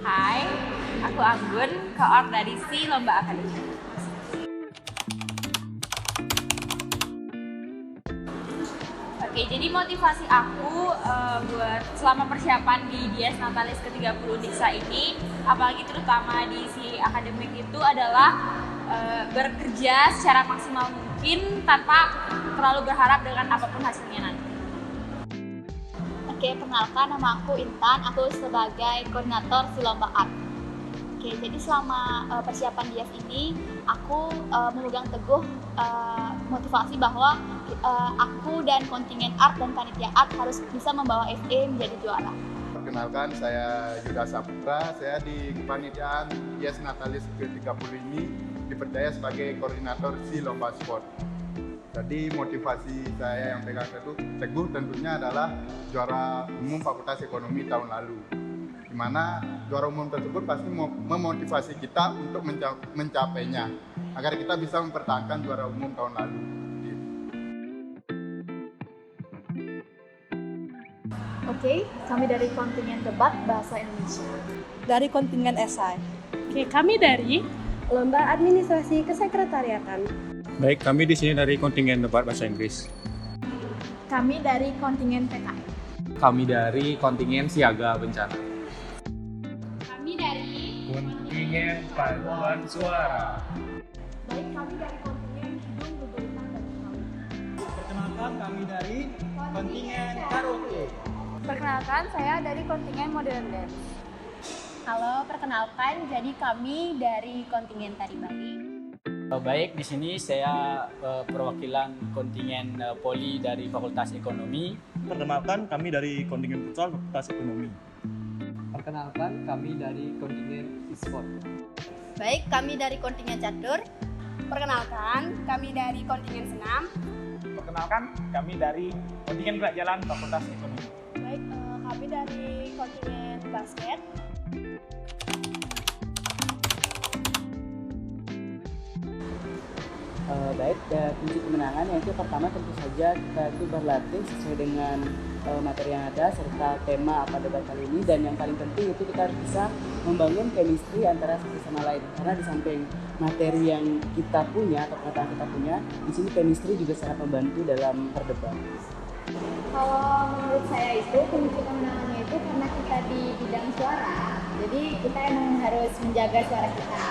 Hai, aku Anggun, koor dari Si Lomba Akademi. Oke, jadi motivasi aku buat selama persiapan di Dies Natalis ke-30 Diksa ini, apalagi terutama di Si Akademik itu adalah bekerja secara maksimal mungkin tanpa terlalu berharap dengan apapun hasilnya nanti. Oke, perkenalkan nama aku Intan, aku sebagai koordinator Si Lomba Art. Oke, jadi selama persiapan Dies ini, aku memegang teguh motivasi bahwa aku dan kontingen art dan panitia art harus bisa membawa FE menjadi juara. Perkenalkan, saya Yuda Saputra, saya di kepanitiaan Dies Natalis ke-30 ini dipercaya sebagai koordinator Si Lomba Sport. Jadi motivasi saya yang pegang teguh tentunya adalah juara umum Fakultas Ekonomi tahun lalu, di mana juara umum tersebut pasti memotivasi kita untuk mencapainya agar kita bisa mempertahankan juara umum tahun lalu. Oke, kami dari kontingen debat bahasa Indonesia. Dari kontingen esai. Oke, kami dari Lomba Administrasi Kesekretariatan. Baik, kami di sini dari kontingen debat bahasa Inggris. Kami dari kontingen PKN. Kami dari kontingen siaga bencana. Kami dari Kontingen paduan suara. Baik, kami dari kontingen hidung, berbulutan, dan kemaluan. Perkenalkan, kami dari kontingen karaoke. Perkenalkan, saya dari kontingen modern dance. Halo, perkenalkan, jadi kami dari kontingen tari Bali. Baik, di sini saya perwakilan kontingen Poli dari Fakultas Ekonomi. Perkenalkan, kami dari kontingen futsal Fakultas Ekonomi. Perkenalkan, kami dari kontingen e-sport. Baik, kami dari kontingen catur. Perkenalkan, kami dari kontingen senam. Perkenalkan, kami dari kontingen gerak jalan Fakultas Ekonomi. Baik, kami dari kontingen basket. Kunci kemenangan yaitu pertama tentu saja kita itu berlatih sesuai dengan materi yang ada serta tema pada debat kali ini, dan yang paling penting itu kita harus bisa membangun chemistry antara satu sama lain, karena di samping materi yang kita punya atau pengetahuan kita punya, di sini chemistry juga sangat membantu dalam berdebat. Kalau menurut saya itu kunci kemenangannya itu karena kita di bidang suara, jadi kita emang harus menjaga suara kita.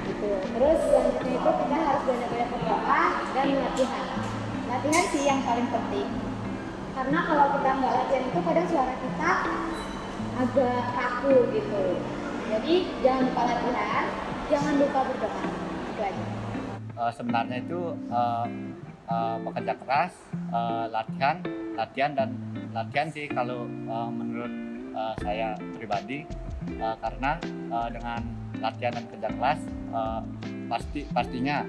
Gitu. Terus selanjutnya itu kita harus banyak-banyak berdoa dan latihan. Latihan sih yang paling penting. Karena kalau kita nggak latihan itu kadang suara kita agak kaku gitu. Jadi jangan lupa latihan, jangan lupa berdoa. Itu aja. Sebenarnya itu bekerja keras, latihan sih kalau menurut saya pribadi, karena dengan latihan dan kerja keras pastinya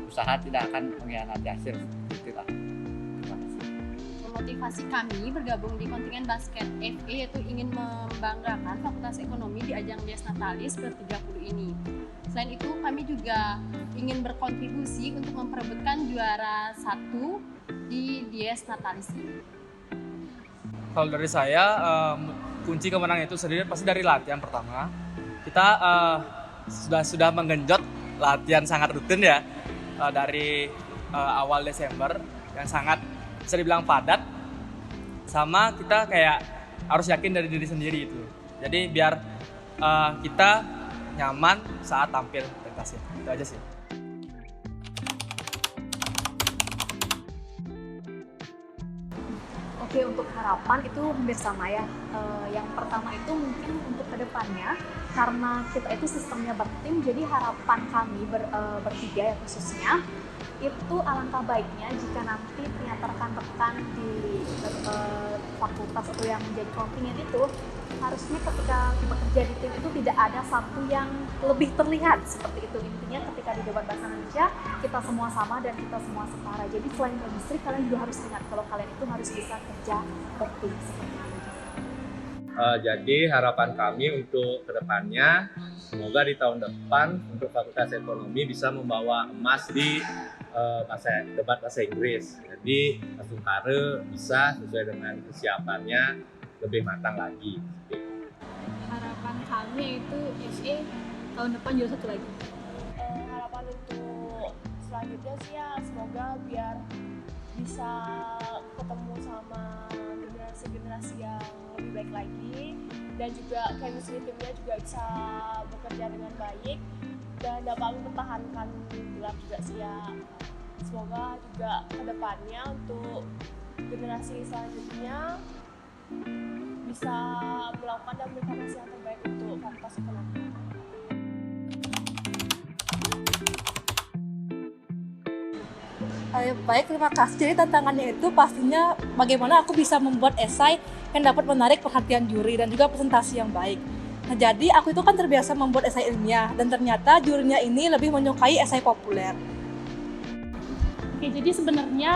usaha tidak akan mengkhianati hasil. Itulah. Motivasi kami bergabung di kontingen basket FE yaitu ingin membanggakan Fakultas Ekonomi di ajang Dies Natalis ke-30 ini. Selain itu, kami juga ingin berkontribusi untuk memperebutkan juara 1 di Dies Natalis ini. Kalau dari saya, kunci kemenangan itu sendiri pasti dari latihan pertama. Kita sudah menggenjot latihan sangat rutin ya, dari awal Desember yang sangat bisa dibilang padat, sama kita kayak harus yakin dari diri sendiri itu. Jadi biar kita nyaman saat tampil pentasnya. Itu aja sih. Oke, untuk harapan itu hampir sama ya. Yang pertama itu mungkin untuk kedepannya, karena kita itu sistemnya bertim, jadi harapan kami bertiga ya khususnya, itu alangkah baiknya jika nanti ternyata rekan-rekan di fakultas atau yang menjadi kontingen itu, harusnya ketika bekerja di tim itu tidak ada satu yang lebih terlihat seperti itu. Intinya ketika di debat bahasa Indonesia kita semua sama dan kita semua setara. Jadi selain chemistry, kalian juga harus ingat kalau kalian itu harus bisa kerja bertim seperti itu. Jadi harapan kami untuk kedepannya, semoga di tahun depan untuk Fakultas Ekonomi bisa membawa emas di debat bahasa Inggris. Jadi langsung bisa sesuai dengan kesiapannya lebih matang lagi. harapan kami yaitu FA tahun depan juara 1 lagi. Harapan untuk selanjutnya sih ya semoga biar bisa ketemu sama generasi-generasi yang lebih baik lagi, dan juga chemistry timnya juga bisa bekerja dengan baik dan dapat mempertahankan gelar juga sih ya. Semoga juga kedepannya untuk generasi selanjutnya bisa melakukan dan memberikan hasil yang terbaik untuk Fakultas Ekonomi. Baik, terima kasih. Jadi tantangannya itu pastinya bagaimana aku bisa membuat esai yang dapat menarik perhatian juri dan juga presentasi yang baik. Nah, jadi aku itu kan terbiasa membuat esai ilmiah dan ternyata jurinya ini lebih menyukai esai populer. Oke, jadi sebenarnya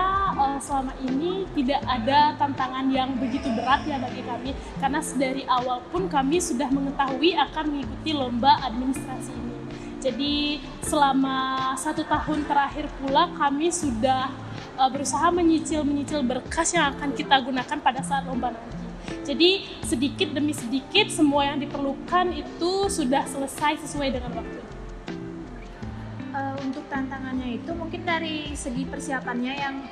selama ini tidak ada tantangan yang begitu berat ya bagi kami, karena dari awal pun kami sudah mengetahui akan mengikuti lomba administrasi ini. Jadi selama 1 tahun terakhir pula kami sudah berusaha menyicil berkas yang akan kita gunakan pada saat lomba nanti. Jadi sedikit demi sedikit semua yang diperlukan itu sudah selesai sesuai dengan waktu. Untuk tantangannya itu mungkin dari segi persiapannya yang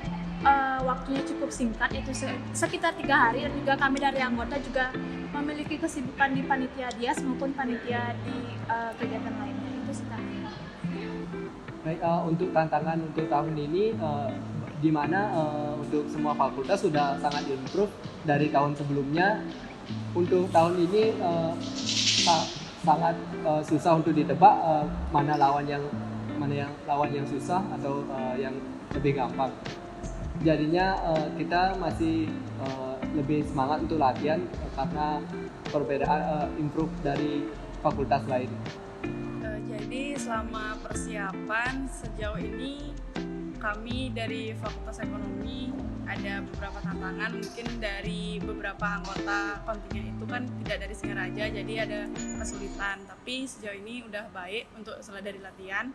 waktunya cukup singkat, itu sekitar 3 hari, dan juga kami dari anggota juga memiliki kesibukan di panitia Dias maupun panitia di kegiatan lainnya. Itu sih tantangannya. Baik, untuk tantangan untuk tahun ini di mana untuk semua fakultas sudah sangat improve dari tahun sebelumnya. Untuk tahun ini sangat susah untuk ditebak mana lawan yang susah atau yang lebih gampang. Jadinya kita masih lebih semangat untuk latihan karena perbedaan improve dari fakultas lain. Jadi selama persiapan sejauh ini kami dari Fakultas Ekonomi ada beberapa tantangan, mungkin dari beberapa anggota kontingen itu kan tidak dari Singaraja, jadi ada kesulitan, tapi sejauh ini udah baik untuk dari latihan.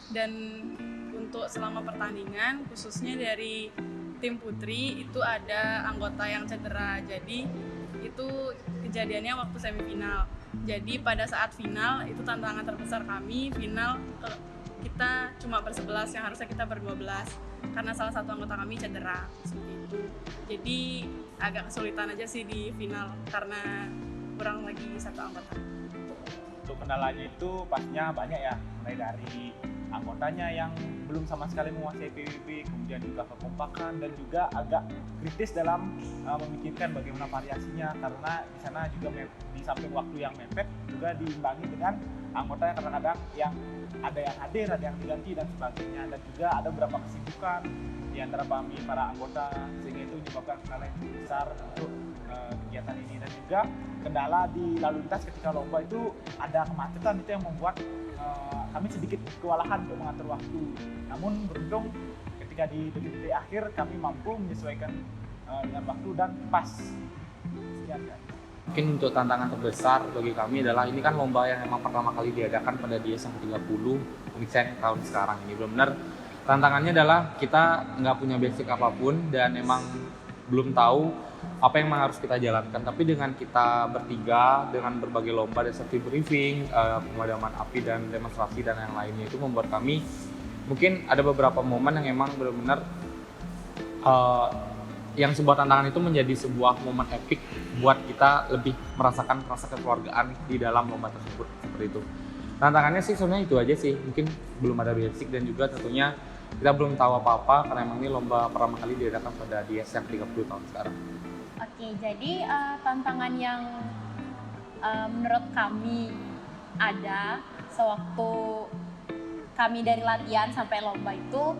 Dan untuk selama pertandingan khususnya dari tim putri itu ada anggota yang cedera, jadi itu kejadiannya waktu semifinal. Jadi pada saat final itu tantangan terbesar kami, final kita cuma ber-11 yang harusnya kita ber-12 karena salah satu anggota kami cedera seperti itu. Jadi agak kesulitan aja sih di final karena kurang lagi satu anggota. Untuk kendalanya itu pastinya banyak ya, mulai dari anggotanya yang belum sama sekali menguasai PBB, kemudian juga kekompakan dan juga agak kritis dalam memikirkan bagaimana variasinya, karena di sana juga di samping waktu yang mepet juga diimbangi dengan anggota yang kadang-kadang yang ada yang hadir, ada yang diganti dan sebagainya, dan juga ada beberapa kesibukan di antara kami para anggota sehingga itu menyebabkan kendala yang cukup besar untuk kegiatan ini. Dan juga kendala di lalu lintas ketika lomba itu ada kemacetan, itu yang membuat kami sedikit kewalahan untuk mengatur waktu. Namun beruntung ketika di detik-detik akhir kami mampu menyesuaikan dengan waktu dan pas. Sekian kan. Mungkin untuk tantangan terbesar bagi kami adalah ini kan lomba yang memang pertama kali diadakan pada Dias yang 30 Uniksen tahun sekarang ini. Benar-benar tantangannya adalah kita nggak punya basic apapun dan emang belum tahu apa yang harus kita jalankan. Tapi dengan kita bertiga, dengan berbagai lomba dan safety briefing, pemadaman api dan demonstrasi dan yang lainnya, itu membuat kami mungkin ada beberapa momen yang emang benar-benar yang sebuah tantangan itu menjadi sebuah momen epic buat kita lebih merasakan rasa kekeluargaan di dalam lomba tersebut, seperti itu. Tantangannya sih sebenarnya itu aja sih, mungkin belum ada basic dan juga tentunya kita belum tahu apa-apa karena emang ini lomba pertama kali diadakan pada Dias yang 30 tahun sekarang. Oke, jadi tantangan yang menurut kami ada sewaktu kami dari latihan sampai lomba itu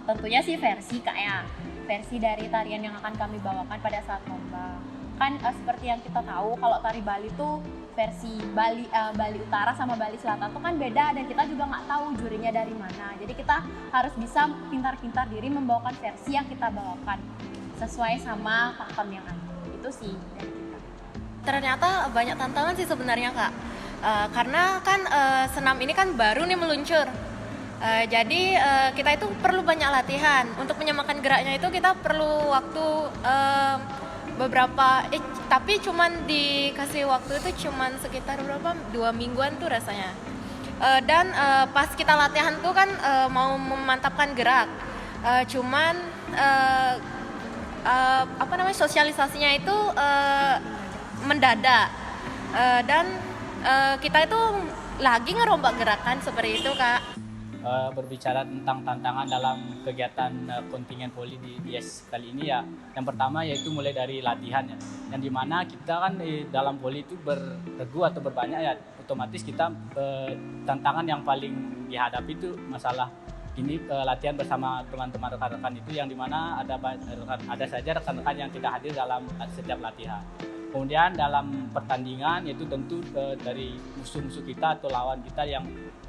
tentunya sih versi versi dari tarian yang akan kami bawakan pada saat lomba. Kan seperti yang kita tahu kalau tari Bali tuh versi Bali Utara sama Bali Selatan tuh kan beda, dan kita juga nggak tahu jurinya dari mana. Jadi kita harus bisa pintar-pintar diri membawakan versi yang kita bawakan sesuai sama fakta yang ada. Itu sih dari kita. Ternyata banyak tantangan sih sebenarnya Kak, karena kan senam ini kan baru nih meluncur. Jadi kita itu perlu banyak latihan. Untuk menyamakan geraknya itu kita perlu waktu tapi cuman dikasih waktu itu cuman sekitar 2 mingguan tuh rasanya. Dan pas kita latihan tuh kan mau memantapkan gerak, cuman sosialisasinya itu mendadak, dan kita itu lagi ngerombak gerakan seperti itu, Kak. Berbicara tentang tantangan dalam kegiatan kontingen voli di IES kali ini ya, yang pertama yaitu mulai dari latihan ya, yang dimana kita kan dalam voli itu berregu atau berbanyak ya, otomatis kita tantangan yang paling dihadapi itu masalah ini latihan bersama teman-teman rekan-rekan itu, yang dimana ada saja rekan-rekan yang tidak hadir dalam setiap latihan. Kemudian dalam pertandingan yaitu tentu dari musuh-musuh kita atau lawan kita, yang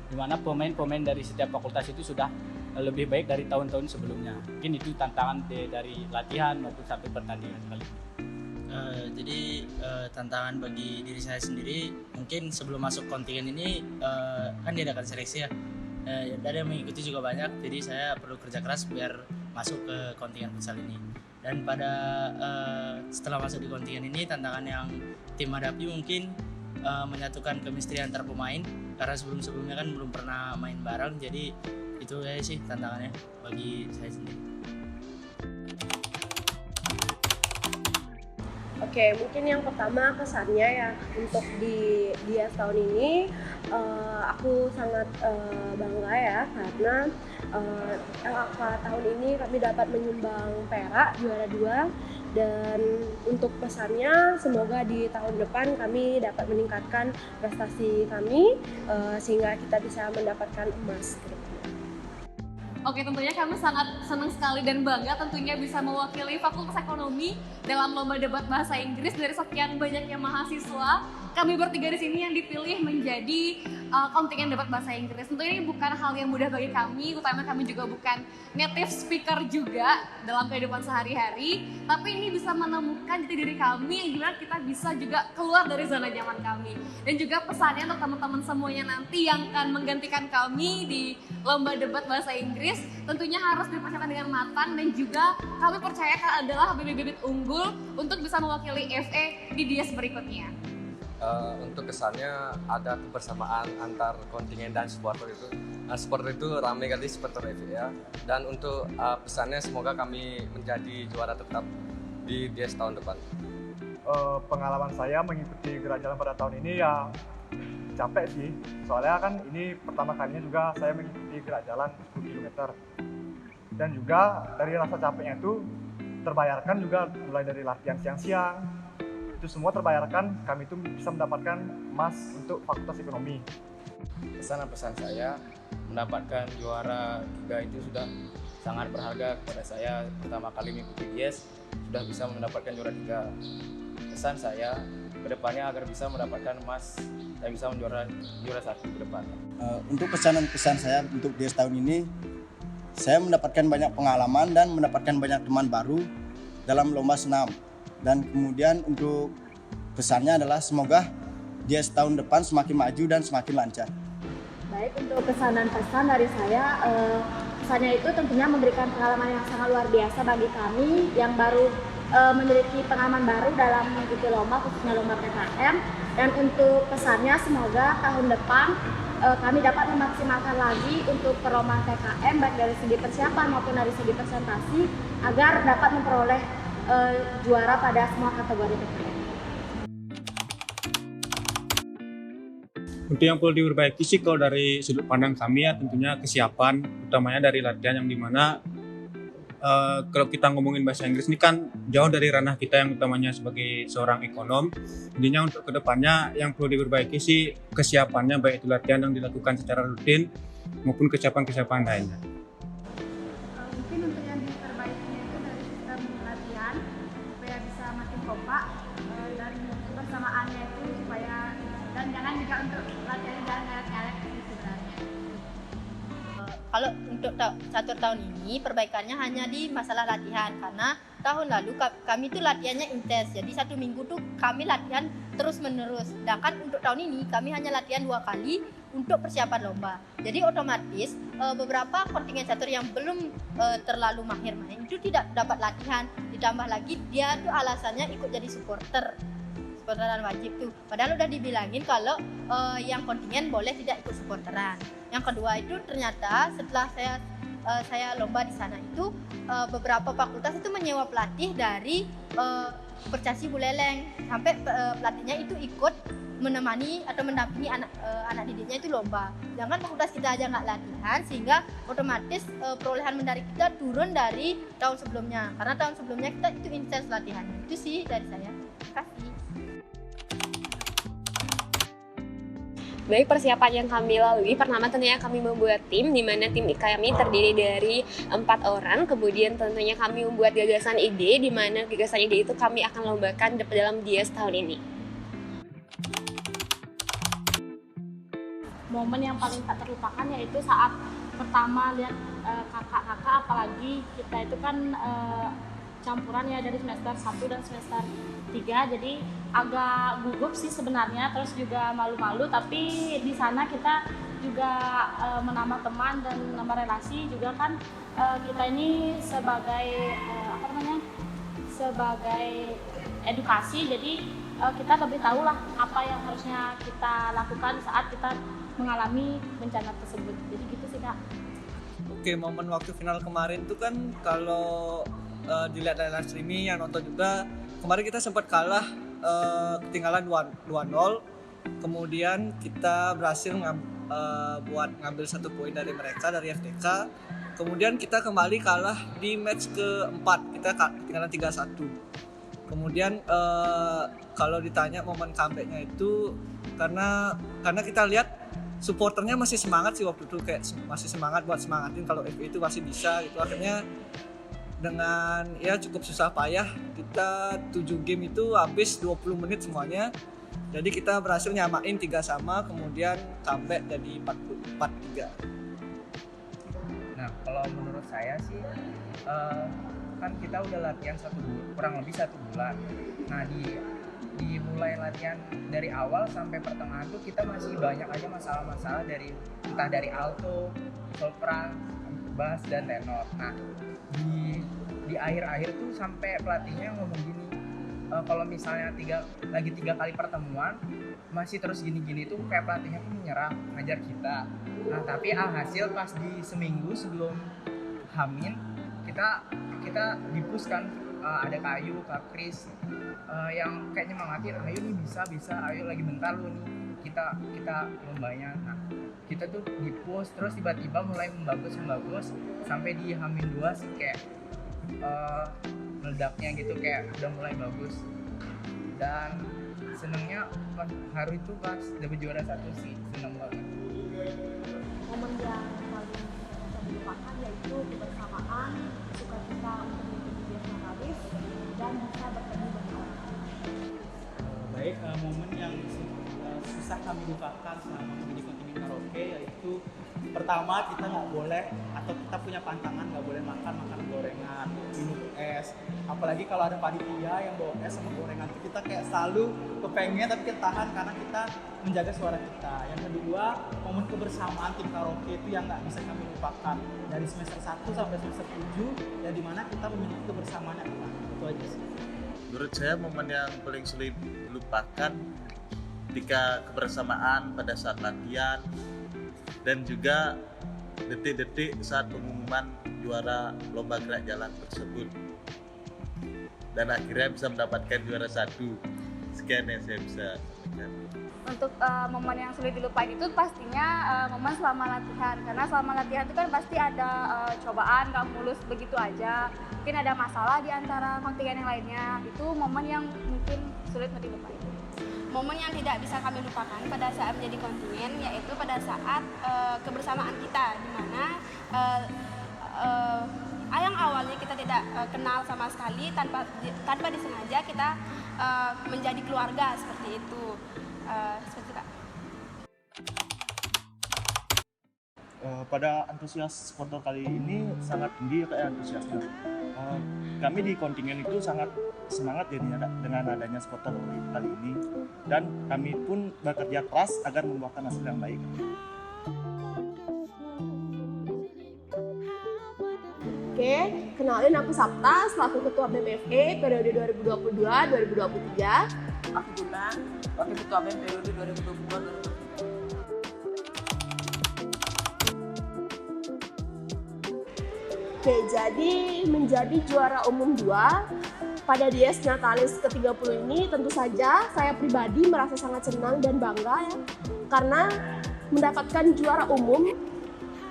dimana pemain-pemain dari setiap fakultas itu sudah lebih baik dari tahun-tahun sebelumnya. Mungkin itu tantangan dari latihan maupun sampai pertandingan kali ini. Jadi tantangan bagi diri saya sendiri, mungkin sebelum masuk kontingen ini kan diadakan seleksi ya. Ada yang mengikuti juga banyak, jadi saya perlu kerja keras biar masuk ke kontingen futsal ini. Dan setelah masuk di kontingen ini, tantangan yang tim hadapi mungkin menyatukan chemistry antar pemain, karena sebelum-sebelumnya kan belum pernah main bareng, jadi itu ya sih tantangannya bagi saya sendiri. Oke, mungkin yang pertama kesannya ya untuk di IES tahun ini aku sangat bangga ya, karena LAK tahun ini kami dapat menyumbang perak juara 2, dan untuk pesannya semoga di tahun depan kami dapat meningkatkan prestasi kami sehingga kita bisa mendapatkan emas ke depan. Oke, tentunya kami sangat senang sekali dan bangga tentunya bisa mewakili Fakultas Ekonomi dalam lomba debat bahasa Inggris dari sekian banyaknya mahasiswa. Kami bertiga di sini yang dipilih menjadi kontingen debat bahasa Inggris. Tentunya ini bukan hal yang mudah bagi kami, utama kami juga bukan native speaker juga dalam kehidupan sehari-hari, tapi ini bisa menemukan jati diri kami yang gimana kita bisa juga keluar dari zona nyaman kami. Dan juga pesannya untuk teman-teman semuanya nanti yang akan menggantikan kami di lomba debat bahasa Inggris, tentunya harus dipersiapkan dengan matang, dan juga kami percaya adalah bibit-bibit unggul untuk bisa mewakili FE di DIES berikutnya. Untuk kesannya ada kebersamaan antar kontingen dan supporter itu. Supporter itu ramai kali supporter FE ya. Dan untuk pesannya semoga kami menjadi juara tetap di DIES tahun depan. Pengalaman saya mengikuti gerak jalan pada tahun ini ya capek sih. Soalnya kan ini pertama kalinya juga saya mengikuti gerak jalan 10 km. Dan juga dari rasa capeknya itu terbayarkan juga, mulai dari latihan siang-siang. Itu semua terbayarkan, kami itu bisa mendapatkan emas untuk Fakultas Ekonomi. Pesan saya mendapatkan juara 3 itu sudah sangat berharga kepada saya. Pertama kali mengikuti DIES sudah bisa mendapatkan juara 3. Pesan saya kedepannya agar bisa mendapatkan emas dan bisa juara 1 ke depan. Untuk pesan saya untuk DIES tahun ini, saya mendapatkan banyak pengalaman dan mendapatkan banyak teman baru dalam lomba senam. Dan kemudian untuk pesannya adalah semoga DIES tahun depan semakin maju dan semakin lancar. Baik, untuk pesan dan pesan dari saya, pesannya itu tentunya memberikan pengalaman yang sangat luar biasa bagi kami yang baru memiliki pengalaman baru dalam mengikuti lomba, khususnya lomba PKM. Dan untuk pesannya semoga tahun depan kami dapat memaksimalkan lagi untuk perlombaan PKM, baik dari segi persiapan maupun dari segi presentasi, agar dapat memperoleh juara pada semua kategori PKM. Untuk yang perlu diperbaiki sih kalau dari sudut pandang kami ya, tentunya kesiapan, utamanya dari latihan, yang dimana kalau kita ngomongin bahasa Inggris ini kan jauh dari ranah kita yang utamanya sebagai seorang ekonom. Intinya untuk kedepannya yang perlu diperbaiki sih kesiapannya, baik itu latihan yang dilakukan secara rutin maupun kesiapan-kesiapan lainnya. Mungkin untuk yang diperbaikinya itu dari sistem latihan supaya bisa makin kompak, dan kebersamaannya itu supaya, dan jangan juga untuk latihan jangan nyalek-nyalek sebenarnya. Kalau untuk catur tahun ini perbaikannya hanya di masalah latihan, karena tahun lalu kami tuh latihannya intens, jadi 1 minggu tuh kami latihan terus menerus. Sedangkan untuk tahun ini kami hanya latihan 2 kali untuk persiapan lomba. Jadi otomatis beberapa kontingen catur yang belum terlalu mahir main itu tidak dapat latihan. ditambah lagi dia tuh alasannya ikut jadi supporteran wajib tuh, padahal udah dibilangin kalau yang kontingen boleh tidak ikut supporteran. Yang kedua itu ternyata setelah saya lomba di sana itu beberapa fakultas itu menyewa pelatih dari Percasi Buleleng, sampai pelatihnya itu ikut menemani atau mendampingi anak didiknya itu lomba. Jangan fakultas kita aja nggak latihan, sehingga otomatis perolehan medali kita turun dari tahun sebelumnya, karena tahun sebelumnya kita itu intens latihannya. Itu sih dari saya. Terima kasih. Baik, persiapan yang kami lalui, pertama tentunya kami membuat tim, di mana tim kami terdiri dari 4 orang. Kemudian tentunya kami membuat gagasan ide, di mana gagasan ide itu kami akan lombakan dalam Dies tahun ini. Momen yang paling tak terlupakan yaitu saat pertama lihat kakak-kakak, apalagi kita itu kan campuran ya dari semester 1 dan semester 3, jadi agak gugup sih sebenarnya, terus juga malu-malu, tapi di sana kita juga menambah teman dan menambah relasi juga kan. Kita ini sebagai sebagai edukasi, jadi kita lebih tahu lah apa yang harusnya kita lakukan saat kita mengalami bencana tersebut. Jadi gitu sih Kak. Oke, momen waktu final kemarin tuh kan kalau dilihat dari live streaming yang nonton juga, kemarin kita sempat kalah, ketinggalan 2-0. Kemudian kita berhasil buat ngambil 1 poin dari mereka, dari FTK. Kemudian kita kembali kalah di match keempat, kita ketinggalan 3-1. Kemudian kalau ditanya momen comeback-nya itu karena kita lihat supporternya masih semangat sih waktu itu, kayak masih semangat buat semangatin kalau FA itu masih bisa gitu. Akhirnya dengan ya cukup susah payah, kita 7 game itu habis 20 menit semuanya. Jadi kita berhasil nyamain 3-3, kemudian comeback jadi 4-3. Nah, kalau menurut saya sih kan kita udah latihan kurang lebih 1 bulan. Nah, di mulai latihan dari awal sampai pertengahan tuh kita masih banyak aja masalah-masalah entah dari alto, sopran, bass dan tenor. Nah, di akhir-akhir tuh sampai pelatihnya ngomong gini, kalau misalnya 3 kali pertemuan masih terus gini-gini tuh kayak pelatihnya tuh menyerah ngajar kita. Nah, tapi alhasil pas di seminggu sebelum Hamin kita dipus kan, ada Kayu, Kak Kris yang kayak nyemangatin, ayo nih bisa, ayo lagi bentar lu nih kita lombanya. Nah, kita tuh dipus, terus tiba-tiba mulai membagus sampai di Hamin 2 sih kayak meledaknya gitu, kayak udah mulai bagus. Dan senengnya hari itu pas dapet juara 1 sih, seneng banget. Momen yang paling bisa dilupakan yaitu kebersamaan, sukacita untuk mengikuti Dies Natalis dan bisa bertemu banyak orang. Baik, momen yang susah kami lupakan selama menjadi kontingen karaoke yaitu pertama kita nggak boleh, atau kita punya pantangan nggak boleh makan gorengan, minum es, apalagi kalau ada panitia yang bawa es sama gorengan, kita kayak selalu kepengen tapi kita tahan karena kita menjaga suara kita. Yang kedua, momen kebersamaan tim karaoke itu yang nggak bisa kami lupakan dari semester 1 sampai semester 7, yang dimana kita memiliki kebersamaan yang erat. Itu aja sih. Menurut saya momen yang paling sulit dilupakan ketika kebersamaan pada saat latihan dan juga detik-detik saat pengumuman juara lomba gerak jalan tersebut, dan akhirnya bisa mendapatkan juara 1. Sekian yang saya bisa sampaikan. Untuk momen yang sulit dilupain itu pastinya momen selama latihan, karena selama latihan itu kan pasti ada cobaan, gak mulus begitu aja, mungkin ada masalah di antara kontingen yang lainnya. Itu momen yang mungkin sulit untuk dilupain. Momen yang tidak bisa kami lupakan pada saat menjadi kontingen yaitu pada saat kebersamaan kita, di mana yang awalnya kita tidak kenal sama sekali, tanpa disengaja kita menjadi keluarga seperti itu. Seperti Kak. Pada antusias supporter kali ini sangat tinggi kayak antusiasnya. Kami di kontingen itu sangat semangat jadinya dengan adanya supporter kali ini, dan kami pun bekerja keras agar membuahkan hasil yang baik. Oke, kenalin aku Sapta selaku Ketua BEM FE periode 2022-2023. Aku Guna, Wakil Ketua BEM periode 2022-2023. Oke, jadi menjadi juara umum 2 pada Dies Natalis ke-30 ini tentu saja saya pribadi merasa sangat senang dan bangga ya, karena mendapatkan juara umum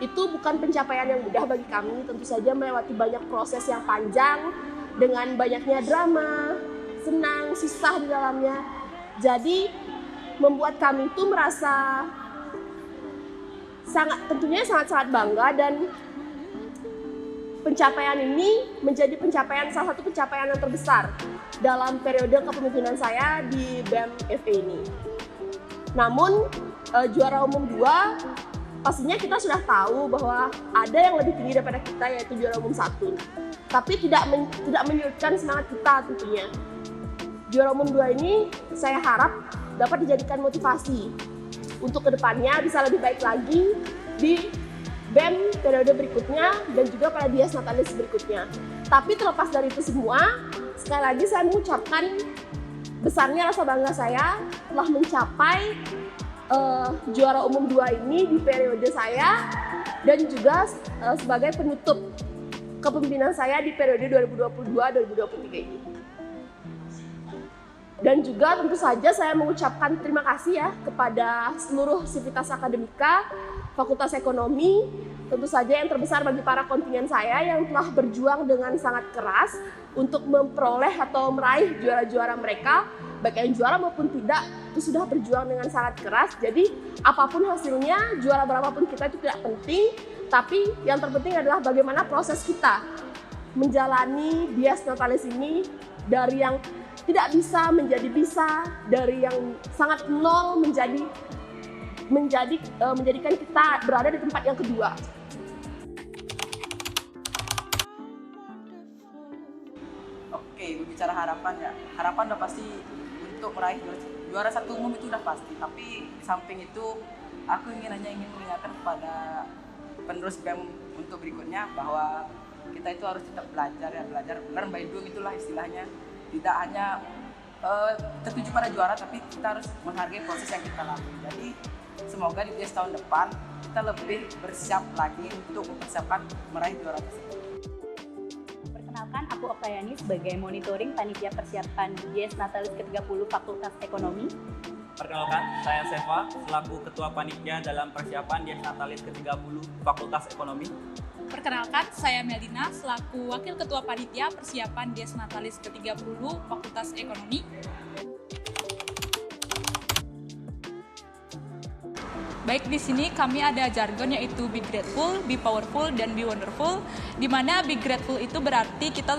itu bukan pencapaian yang mudah bagi kami, tentu saja melewati banyak proses yang panjang dengan banyaknya drama, senang, susah di dalamnya. Jadi membuat kami itu merasa tentunya sangat bangga, dan pencapaian ini menjadi salah satu pencapaian yang terbesar dalam periode kepemimpinan saya di BEM FE ini. Namun juara umum 2 pastinya kita sudah tahu bahwa ada yang lebih tinggi daripada kita, yaitu juara umum 1. Tapi tidak menyurutkan semangat kita tentunya. Juara umum 2 ini saya harap dapat dijadikan motivasi untuk kedepannya bisa lebih baik lagi di BEM periode berikutnya dan juga pada Dies Natalis berikutnya. Tapi terlepas dari itu semua, sekali lagi saya mengucapkan besarnya rasa bangga saya telah mencapai juara umum 2 ini di periode saya, dan juga sebagai penutup kepemimpinan saya di periode 2022-2023 ini. Dan juga tentu saja saya mengucapkan terima kasih ya kepada seluruh sivitas akademika Fakultas Ekonomi, tentu saja yang terbesar bagi para kontingen saya yang telah berjuang dengan sangat keras untuk memperoleh atau meraih juara-juara mereka, baik yang juara maupun tidak, itu sudah berjuang dengan sangat keras. Jadi apapun hasilnya, juara berapapun kita itu tidak penting, tapi yang terpenting adalah bagaimana proses kita menjalani Dies Natalis ini dari yang tidak bisa menjadi bisa, dari yang sangat nol menjadikan kita berada di tempat yang kedua. Oke, berbicara harapan ya. Harapan udah pasti untuk meraih juara 1 umum itu udah pasti. Tapi di samping itu, aku ingin mengingatkan kepada penerus BEM untuk berikutnya bahwa kita itu harus tetap belajar ya, belajar learn by doing, itulah istilahnya. Tidak hanya tertuju pada juara, tapi kita harus menghargai proses yang kita lalui. Jadi semoga di Dies tahun depan kita lebih bersiap lagi untuk mempersiapkan meraih juara tersebut. Perkenalkan, aku Oktayani sebagai monitoring panitia persiapan Dies Natalis ke-30 Fakultas Ekonomi. Perkenalkan, saya Seva selaku Ketua Panitia dalam persiapan Dies Natalis ke-30 Fakultas Ekonomi. Perkenalkan, saya Melina selaku Wakil Ketua Panitia persiapan Dies Natalis ke-30 Fakultas Ekonomi. Baik, di sini kami ada jargon yaitu be grateful, be powerful, dan be wonderful. Di mana be grateful itu berarti kita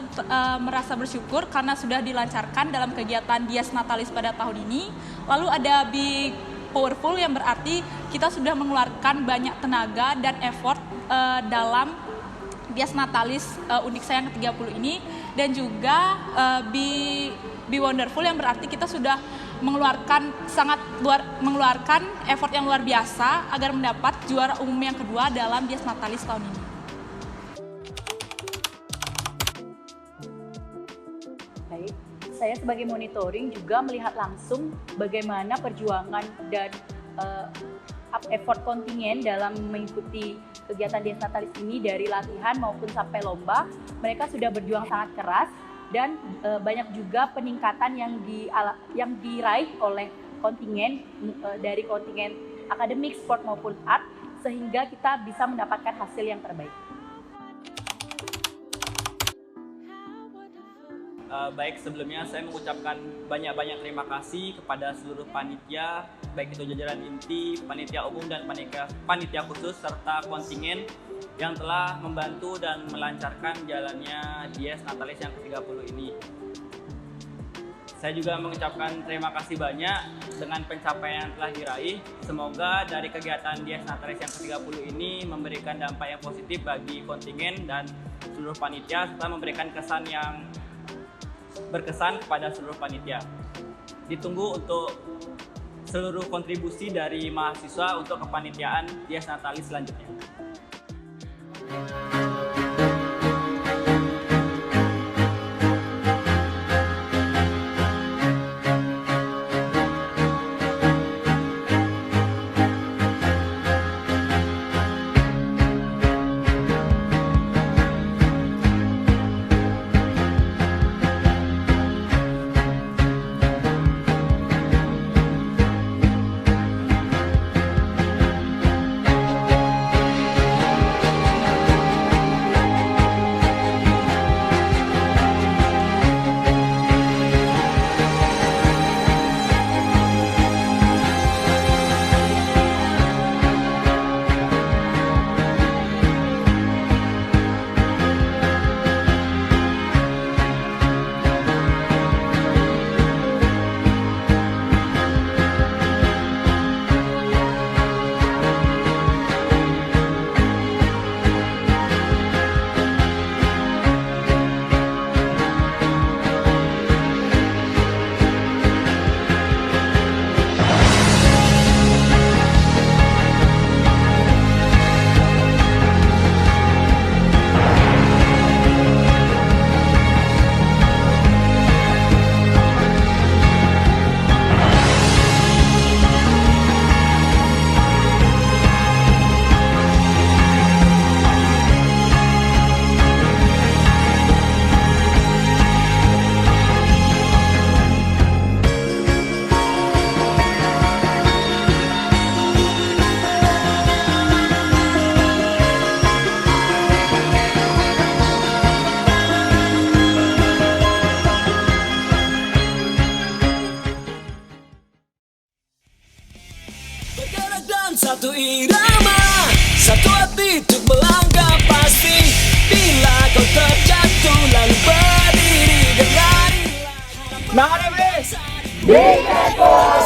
merasa bersyukur karena sudah dilancarkan dalam kegiatan Dies Natalis pada tahun ini. Lalu ada be powerful yang berarti kita sudah mengeluarkan banyak tenaga dan effort dalam Dies Natalis Undiksa yang ke-30 ini. Dan juga be wonderful yang berarti kita sudah mengeluarkan effort yang luar biasa agar mendapat juara umum yang kedua dalam Dies Natalis tahun ini. Baik, saya sebagai monitoring juga melihat langsung bagaimana perjuangan dan effort kontingen dalam mengikuti kegiatan Dies Natalis ini dari latihan maupun sampai lomba. Mereka sudah berjuang sangat keras. Dan banyak juga peningkatan yang diraih oleh kontingen dari kontingen akademik, sport maupun art, sehingga kita bisa mendapatkan hasil yang terbaik. Baik, sebelumnya saya mengucapkan banyak-banyak terima kasih kepada seluruh panitia, baik itu jajaran inti, panitia umum, dan panitia khusus, serta kontingen yang telah membantu dan melancarkan jalannya Dies Natalis yang ke-30 ini. Saya juga mengucapkan terima kasih banyak dengan pencapaian yang telah diraih. Semoga dari kegiatan Dies Natalis yang ke-30 ini memberikan dampak yang positif bagi kontingen dan seluruh panitia, serta memberikan kesan yang berkesan kepada seluruh panitia. Ditunggu untuk seluruh kontribusi dari mahasiswa untuk kepanitiaan Dies Natalis selanjutnya. satu irama, satu hati untuk melangkah pasti. Bila kau terjatuh lalu berdiri dan lari. Semangat ya, Bes! Big Red Bull!